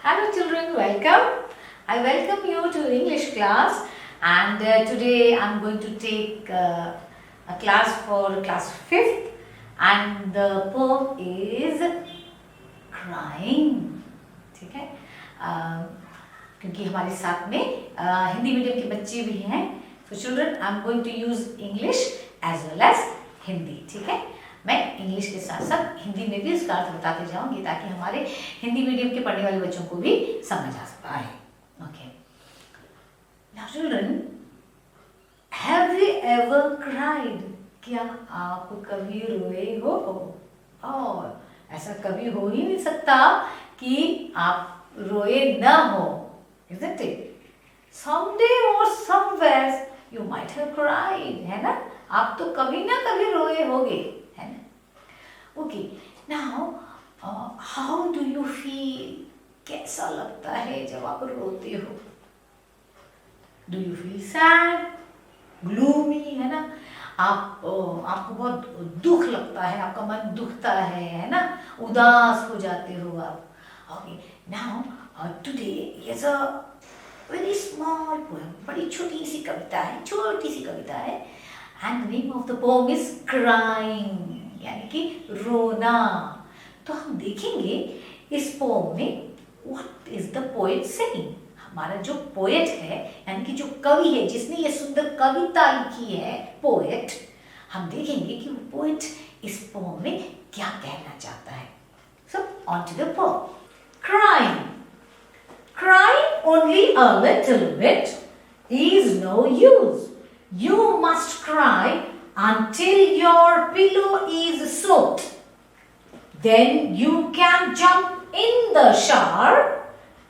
Hello children, welcome. I welcome you to English class and today I'm going to take a class for class 5th and the poem is Crying. ठीक है क्योंकि हमारे साथ में Hindi medium के बच्चे भी हैं. So children, I'm going to use English as well as Hindi. ठीक है, मैं इंग्लिश के साथ साथ हिंदी में भी इसका अर्थ बताते जाऊंगी ताकि हमारे हिंदी मीडियम के पढ़ने वाले बच्चों को भी समझ आ सकता है. Okay, now children, have you ever cried? क्या आप कभी रोए हो? और ऐसा कभी हो ही नहीं सकता कि आप रोए ना हो, isn't it? Someday or somewhere you might have cried, है ना? आप तो कभी ना कभी रोए होगे, है ना? Okay, now how do you feel? कैसा लगता है जब आप रोते हो? Do you feel sad, gloomy, है ना? आपको बहुत दुख लगता है, आपका मन दुखता है ना? उदास हो जाते हो आप. Okay, now today is a very small poem. बड़ी छोटी सी कविता है, and the name of the poem is Crying, यानी कि रोना. तो हम देखेंगे इस पोम में what is the poet saying. हमारा जो पोएट है यानी कि जो कवि है जिसने ये सुंदर कविता लिखी है, पोएट, हम देखेंगे कि वो पोएट इस पोम में क्या कहना चाहता है. So on to the poem. Crying. Crying only a little bit is no use. You must cry until your pillow is soaked. Then you can jump in the shower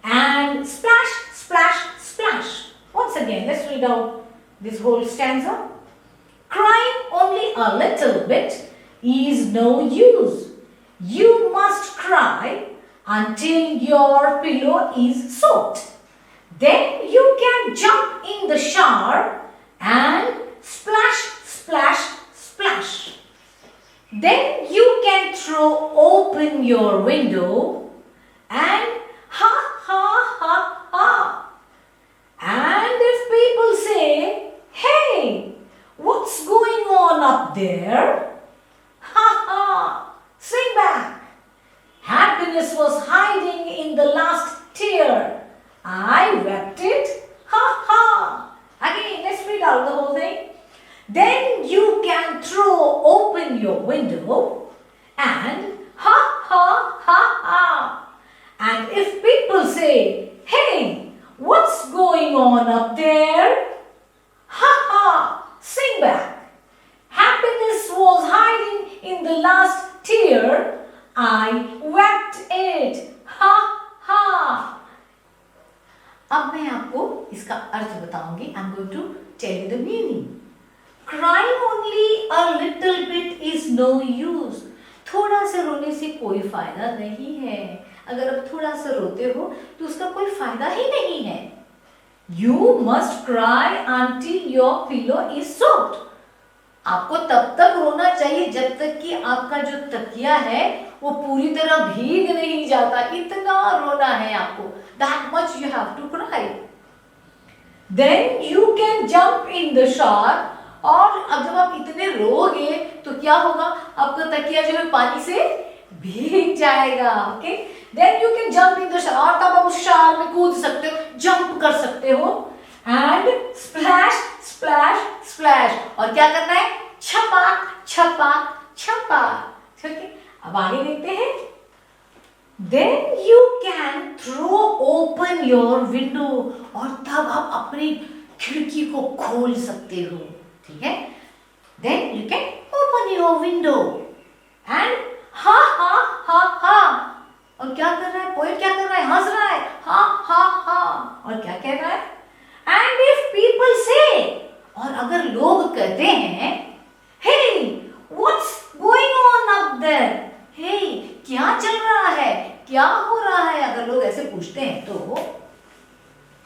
and splash, splash, splash. Once again, let's read out this whole stanza. Crying only a little bit is no use. You must cry until your pillow is soaked. Then you can jump in the shower and splash, splash, splash. Then you can throw open your window and ha, ha, ha, ha. And if people say, hey, what's going on up there? Ha, ha, sing back. Happiness was hiding in the last tear. I wept it. Ha, ha. Again, let's read out the whole thing. Then you can throw open your window and ha, ha, ha, ha. And if people say, hey, what's going on up there? Ha, ha, sing back. Happiness was hiding in the last tear. I wept it. Ha, ha. अब मैं आपको इसका अर्थ बताऊंगी. I'm going to tell you the meaning. Crying only a little bit is no use. थोड़ा सा रोने से कोई फायदा नहीं है. अगर आप थोड़ा सा रोते हो तो उसका कोई फायदा ही नहीं है. You must cry until your pillow is soaked. आपको तब तक रोना चाहिए जब तक कि आपका जो तकिया है वो पूरी तरह भीग नहीं जाता. इतना रोना है आपको. That much you have to cry. Then you can jump in the shower. और अब जब आप इतने रोगे तो क्या होगा, आपका तकिया जो है पानी से भीग जाएगा. Okay, then you can jump in the shower. तब आप उस शावर में कूद सकते हो, जंप कर सकते हो. And splash, splash, splash. और क्या करना है? छपा, छपा, छपा. ठीक है, अब आगे देखते हैं. Then you can throw open your window. और तब आप अपनी खिड़की को खोल सकते हो. ठीक है, then you can open your window and हा, हा, हा, हा. और क्या कर रहा है पोएट? क्या कर रहा है? हंस रहा है. हा, हा, हा. और क्या कह रहा है? एंड इफ पीपल से, और अगर लोग कहते हैं, hey what's going on up there. Hey, क्या चल रहा है, क्या हो रहा है? अगर लोग ऐसे पूछते हैं तो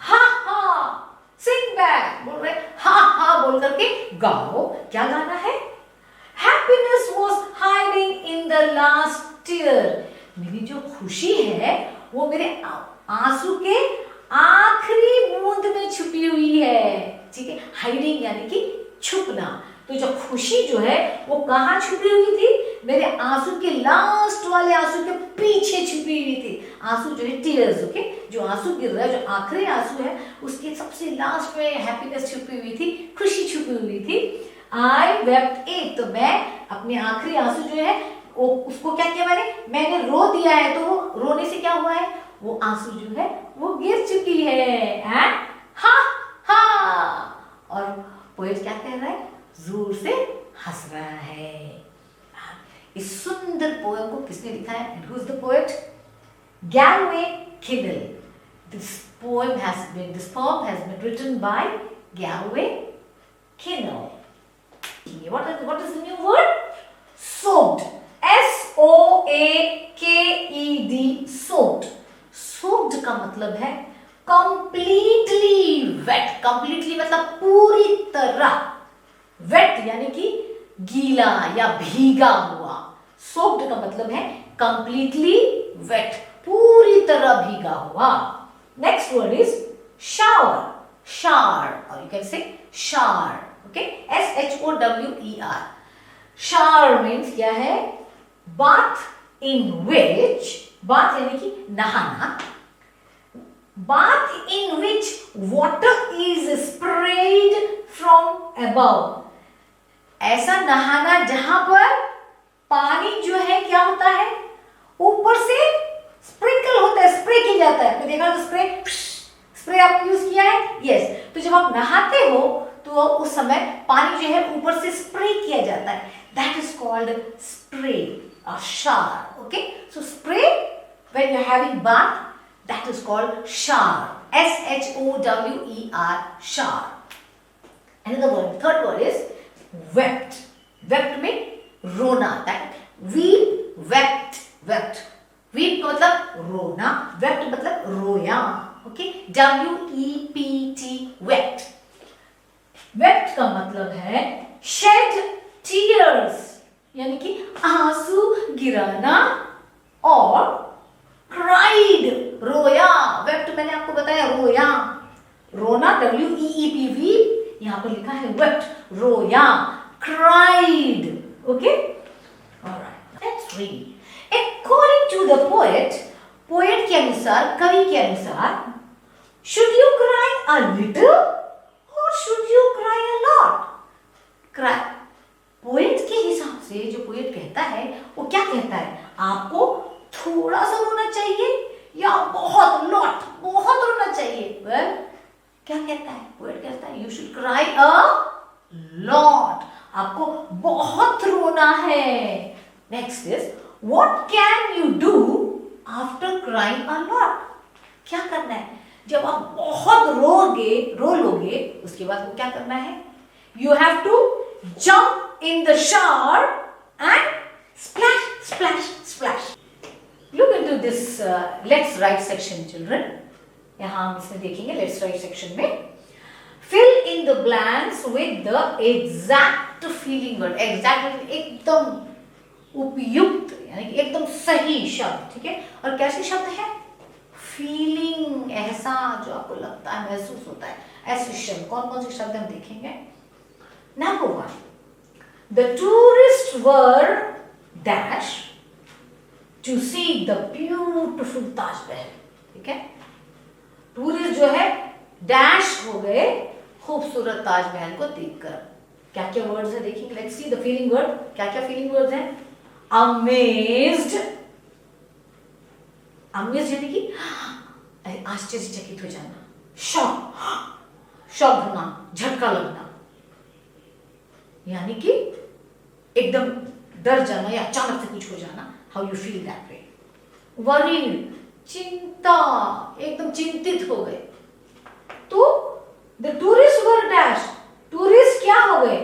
हा, हा, सिंग बैक. बोल रहे हा, हा बोल करके गाओ. क्या गाना है? Happiness was hiding in the last tear. मेरी जो खुशी है वो मेरे आंसू के आखिरी बूंद में छुपी हुई है, ठीक है। हाइडिंग यानी कि छुपना। तो जो खुशी जो है वो कहाँ छुपी हुई थी? मेरे आंसू के लास्ट वाले आंसू के पीछे छुपी हुई थी। आंसू जो है टीयर्स, ओके, जो आंसू गिर रहा है, जो आखिरी आंसू है, उसके सबसे लास्ट में हैप्पीनेस छुपी हुई थी, खुशी छुपी हुई थी। आई वेप्ट इट, तो मैं अपने आखिरी आंसू जो है वो उसको क्या किया मैंने रो दिया है, तो वो रोने से क्या हुआ है? वो आंसू जो है वो गिर चुकी है। एंड हा हा, और पोएट क्या कह रहा है? जोर से हंस रहा है। इस सुंदर पोएम को किसने लिखा है? And who is the poet? Galway Kinnell. This poem has been written by Galway Kinnell. What is the new word? Soaked. S-O-A-K-E-D. Soaked. Soaked का मतलब है completely wet. Completely मतलब पूरी तरह। Wet यानी कि गीला या भीगा हुआ। Soaked का मतलब है completely wet. पूरी तरह भीगा हुआ। Next word is shower. Shower, or you can say shower. Okay, S-H-O-W-E-R. Shower means क्या है? Bath in which, bath यानी कि नहाना, bath in which water is sprayed from above. ऐसा नहाना जहां पर पानी जो है क्या होता है? ऊपर से स्प्रिंकल होता है, स्प्रे किया जाता है। आपने देखा तो स्प्रे आपने यूज किया है? यस। तो जब आप नहाते हो तो उस समय पानी जो है ऊपर से स्प्रे किया जाता है। दैट इज कॉल्ड स्प्रे और shower. Okay, so spray when you are having bath, that is called shower. S-H-O-W-E-R, shower. Another word, third word is wept. Wept में रोना, that weep, wept, wept. weep का मतलब रोना, wept मतलब रोया, okay, W-E-P-T, wept. wept का मतलब है shed tears, यानी कि आंसू गिराना, और cried, रोया। wept मैंने आपको बताया रोया, रोना W-E-E-P, weep, यहाँ पर लिखा है wept, रोया, cried, okay, all right, let's read. According to the poet, poet के अनुसार, कवि के अनुसार, should you cry a little or should you cry a lot? Cry, poet के हिसाब से जो poet कहता है वो क्या कहता है? आपको थोड़ा सा रोना चाहिए या बहुत रोना चाहिए? Well, क्या कहता है poet? कहता है you should cry a lot. आपको बहुत रोना है। Next is, what can you do after crying a lot? क्या करना है जब आप बहुत रो लोगे, उसके बाद वो क्या करना है? You have to jump in the shower and splash, splash, splash. Look into this let's write section, children. यहाँ हम इसमें देखेंगे let's write section में fill in the blanks with the exact feeling word. exact एकदम उपयुक्त, यानी कि एकदम सही शब्द, ठीक है। और कैसे शब्द है? फीलिंग, एहसास, जो आपको लगता है, महसूस होता है, ऐसे शब्द। कौन कौन से शब्द हम देखेंगे? Number 1, the tourist were dash to see the beautiful Taj Mahal, ठीक है। टूरिस्ट जो है डैश हो गए खूबसूरत ताजमहल को देखकर। क्या क्या वर्ड्स है देखेंगे, let's see the feeling word. क्या क्या फीलिंग वर्ड्स हैं? अमेज्ड, अमेज्ड यानी कि आश्चर्यचकित हो जाना, शॉक होना, झटका लगना, यानी कि एकदम डर जाना या अचानक से कुछ हो जाना, how you feel that way. Worried, चिंता, एकदम चिंतित हो गए। तो the tourist were dash, tourist क्या हो गए?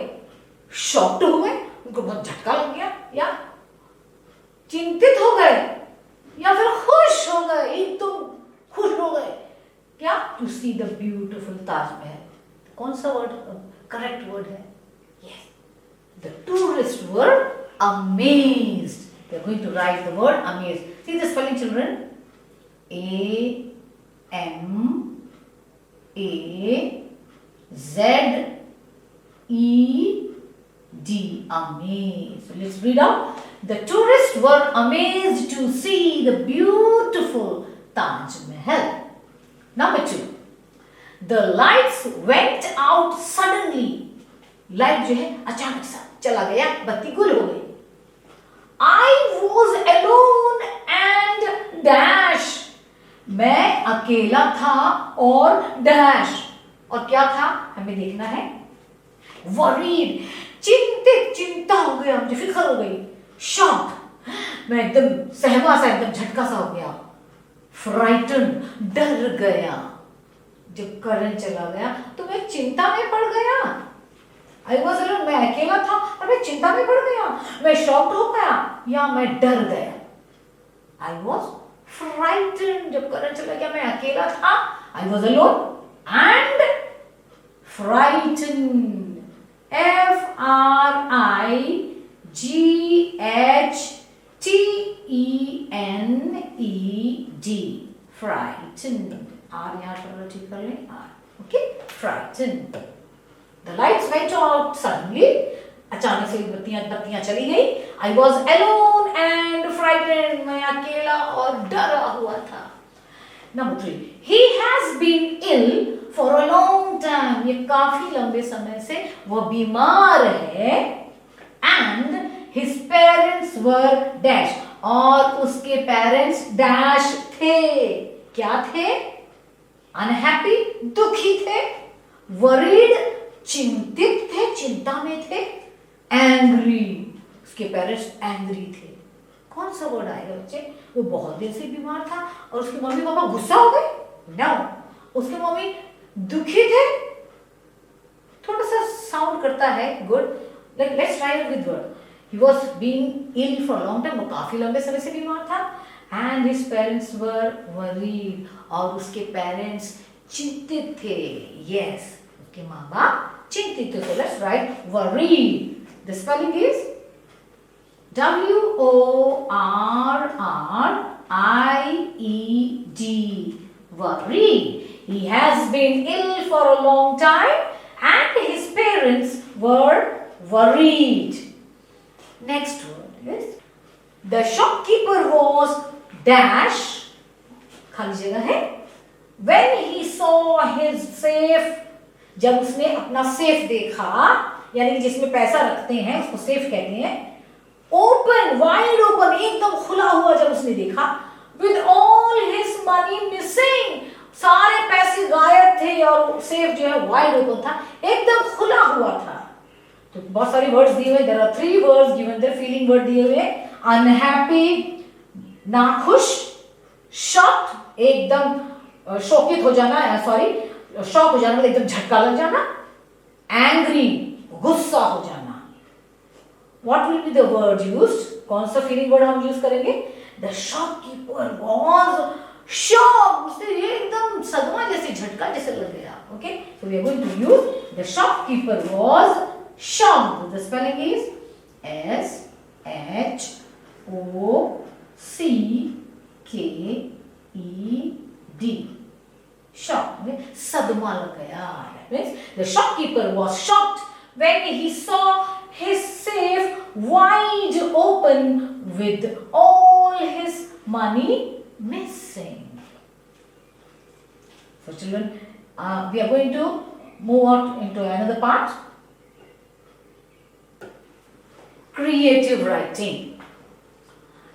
शॉक्ड हो गए, उनको बहुत झटका लग गया, या चिंतित हो गए, या फिर खुश हो गए, एकदम खुश हो गए। क्या? To see the beautiful Taj Mahal. कौन सा वर्ड करेक्ट वर्ड है? Yes, the tourist were amazed. We are going to write the word amazed. See the spelling, children. A-M-A-Z-E-D, amazed. So let's read out. The tourists were amazed to see the beautiful Taj Mahal. Number 2. The lights went out suddenly. Light जो है अचानक सा चला गया, बत्ती गुल हो गई. I was alone and dash. मैं अकेला था और डैश. और क्या था हमें देखना है. Worried, चिंतित, चिंता हो गया, मुझे फिक्र हो गई. Shocked, मैं एकदम सहमा सा, एकदम झटका सा हो गया. Frightened, डर गया. जब करंट चला गया तो मैं चिंता में पड़ गया. I was alone, मैं अकेला था और मैं चिंता में पड़ गया. मैं शॉक्ड हो गया या मैं डर गया. I was frightened, जब करंट चला गया मैं अकेला था. I was alone and frightened. F-R-I-G-H-T-E-N-E-D, frightened. R यहाँ थोड़ा ठीक कर लें. R, okay, frightened. The lights went out suddenly. अचानक से बत्तियां चली गई. I was alone and frightened. मैं अकेला और डरा हुआ था. Number 3. He has been ill for a long time. ये काफी लंबे समय से वो बीमार है. And his parents were dash. और उसके पेरेंट्स डैश थे. क्या थे? Unhappy, दुखी थे. Worried, चिंतित थे, चिंता में थे. एंग्री, उसके पेरेंट्स एंग्री थे. कौन सा वर्ड आएगा बच्चे? वो बहुत दिन से बीमार था और उसके मम्मी पापा गुस्सा हो गए? नो, उसके मम्मी दुखी थे. थोड़ा सा साउंड करता है. Good. Let's try with word. He was being ill for long time. वो काफी लंबे समय से बीमार था. And his parents were worried, और उसके पेरेंट्स चिंतित थे. यस, उसके माँ बाप चिंतित थे. Let's write worried. The spelling is W-O-R-R-I-E-D, worried. He has been ill for a long time and his parents were worried. Next word is the shopkeeper was dash, खाली जगह है. When he saw his safe, जब उसने अपना safe देखा, यानी जिसमें पैसा रखते हैं उसको सेफ कहते हैं. ओपन, वाइड ओपन, एकदम खुला हुआ जब उसने देखा. With all his money missing, सारे पैसे गायब थे और सेफ जो है वाइड ओपन था, एकदम खुला हुआ था. तो बहुत सारे वर्ड्स दिए हुए. There are 3 words given there. Feeling word दिए हुए. अनहैप्पी, नाखुश. शॉक्ड, एकदम शोकित हो जाना, सॉरी शॉक हो जाना, एकदम झटका लग जाना. एंग्री, गुस्सा हो जाना. What will be the word used? कौन सा फीलिंग वर्ड हम यूज करेंगे? The shopkeeper was shocked. उससे एकदम सदमा जैसे, झटका जैसे लग गया. Okay, so we are going to use the shopkeeper was shocked. The spelling is S-H-O-C-K-E-D. Shocked, सदमा लग गया. That means the shopkeeper was shocked when he saw his safe wide open with all his money missing. So children, we are going to move on into another part. Creative writing.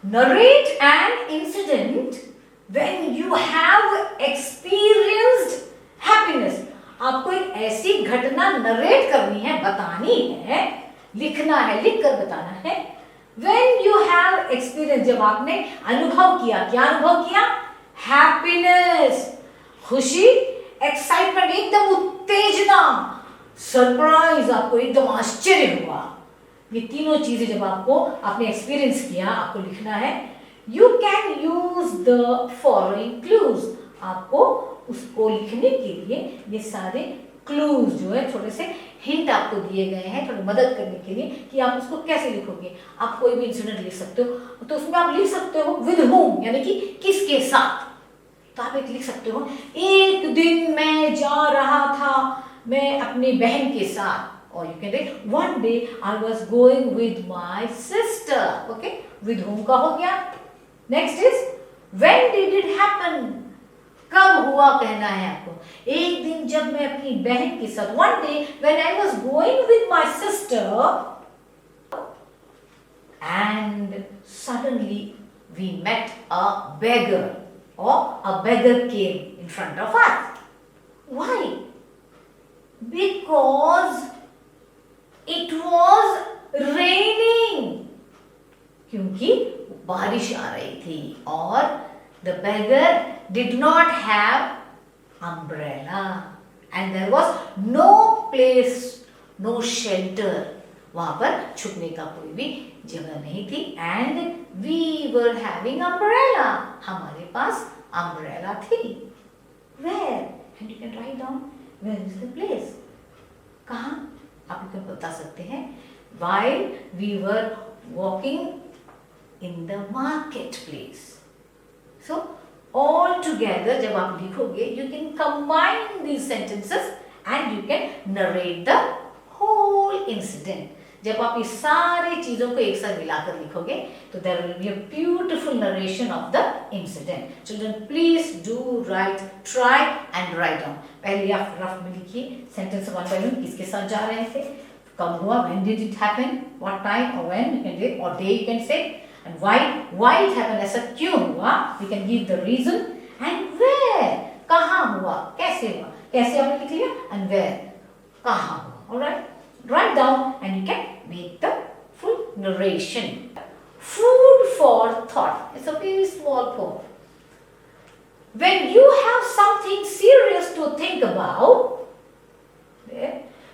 Narrate an incident when you have experienced happiness. आपको एक ऐसी घटना narrate करनी है, बतानी है, लिखना है, लिखकर बताना है. When you have experience, जब आपने अनुभव किया. क्या अनुभव किया? Happiness, खुशी. Excitement, एकदम उत्तेजना. Surprise, आपको एकदम आश्चर्य हुआ. ये तीनों चीजें जब आपने एक्सपीरियंस किया, आपको लिखना है. You can use the following clues. आपको उसको लिखने के लिए ये सारे क्लूज जो है, छोटे से हिंट आपको दिए गए हैं, थोड़ी मदद करने के लिए कि आप उसको कैसे लिखोगे. आप कोई भी इंसिडेंट लिख सकते हो, तो उसमें आप लिख सकते हो विद होम, यानी कि किसके साथ. तो आप एक लिख सकते हो, एक दिन मैं जा रहा था मैं अपनी बहन के साथ, or you can write one day I was going with my sister. Okay, with whom का हो गया. Next is when did it happen? कब हुआ कहना है आपको. एक दिन जब मैं अपनी बहन के साथ, one day when I was going with my sister and suddenly we met a beggar, or a beggar came in front of us. Why? Because it was raining. क्योंकि बारिश आ रही थी और the beggar did not have umbrella and there was no place, no shelter. वहां पर छुपने का कोई भी जगह नहीं थी. And we were having umbrella. हमारे पास umbrella थी. Where? And you can write down where is the place. कहाँ? आप इनको बता सकते हैं. While we were walking in the marketplace. So all together जब आप लिखोगे, you can combine these sentences and you can narrate the whole incident. जब आप इस सारे चीजों को एक साथ मिलाकर लिखोगे तो there will be a beautiful narration of the incident. Children, please do write, try and write down. पहले आप रफ में लिखिए सेंटेंस वन बाय वन, किसके साथ जा रहे थे, कब हुआ, when did it happen, what time or when you can say, or day you can say, and why it happened, ऐसा क्यों हुआ, we can give the reason, and where, कहाँ हुआ, कैसे हुआ, कैसे आपने लिख लिया, and where, कहाँ हुआ. Alright, write down and you can make the full narration. Food for thought. It's a very small poem. When you have something serious to think about,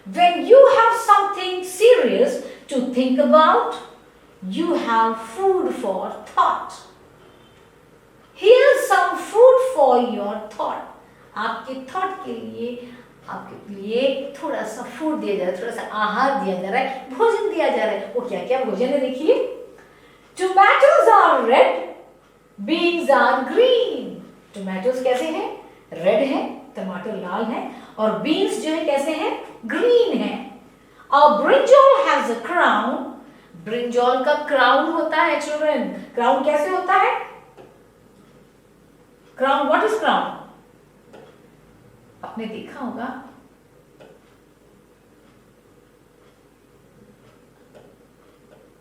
when you have something serious to think about, you have food for thought. Here's some food for your thought. आपके thought के लिए, आपके लिए थोड़ा सा food दिया जा रहा है, थोड़ा सा आहार दिया जा रहा है, भोजन दिया जा रहा है. वो क्या क्या भोजन है देखिए. Tomatoes are red, beans are green. Tomatoes कैसे हैं, रेड है, टमाटर लाल है, और बीन्स जो है कैसे हैं, ग्रीन है. और brinjal has a crown. Brinjal का क्राउन होता है चिल्ड्रन. क्राउन कैसे होता है, क्राउन, व्हाट इज क्राउन, आपने देखा होगा,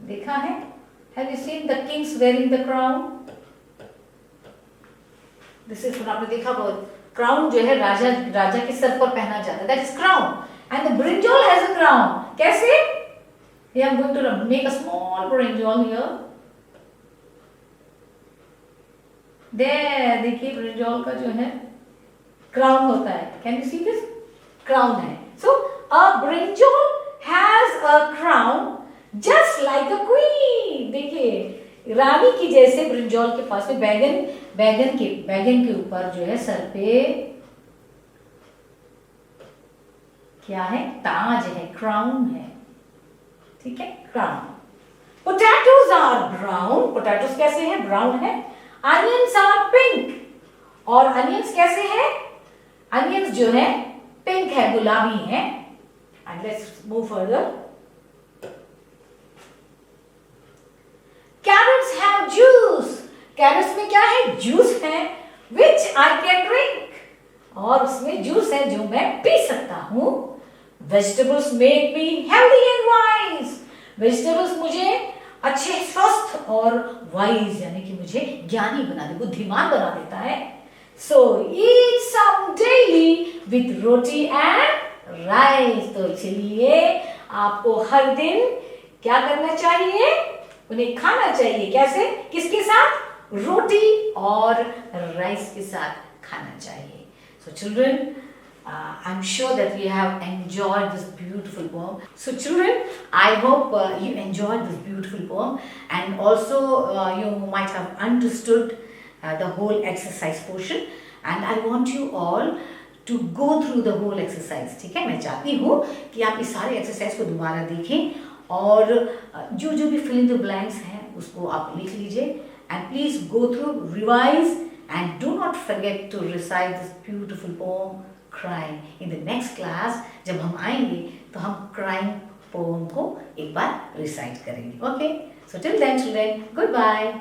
देखा है, have you seen the Kings wearing the crown. This is, आपने देखा बहुत, क्राउन जो है राजा के सर पर पहना जाता है, that is crown. And the brinjal has a crown. कैसे, I am going to make a small brinjal here. There, देखिए ब्रिंजॉल का जो है क्राउन होता है. Can you see this? Crown है. So a brinjal has a crown just like a queen. देखिए रानी की जैसे ब्रिंजॉल के पास में बैगन के ऊपर जो है सर पे क्या है, ताज है, क्राउन है. ठीक है, crown. Potatoes are brown. Potatoes कैसे हैं, ब्राउन है. Onions are pink. और अनियंस कैसे हैं, अनियंस जो है पिंक है, गुलाबी है. And let's move further. Carrots have juice. Carrots में क्या है, जूस है, विच आई कैन ड्रिंक. और उसमें जूस है जो मैं पी सकता हूं. Vegetables make me healthy and wise. Vegetables मुझे अच्छे, स्वस्थ और वाइज यानी कि मुझे ज्ञानी बना दे, बुद्धिमान बना देता है. So eat some daily with roti and rice. तो इसलिए आपको हर दिन क्या करना चाहिए, उन्हें खाना चाहिए. कैसे, किसके साथ, रोटी और राइस के साथ खाना चाहिए. So children, I'm sure that we have enjoyed this beautiful poem. So children, I hope you enjoyed this beautiful poem, and also you might have understood the whole exercise portion, and I want you all to go through the whole exercise. ठीक है, मैं चाहती हूँ कि आप इस सारे exercise को दोबारा देखें और जो भी fill in the blanks हैं उसको आप लिख लीजिए. And please go through, revise and do not forget to recite this beautiful poem crying. In the next class जब हम आएंगे तो हम crying poem को एक बार recite करेंगे. Okay, so till then children, goodbye.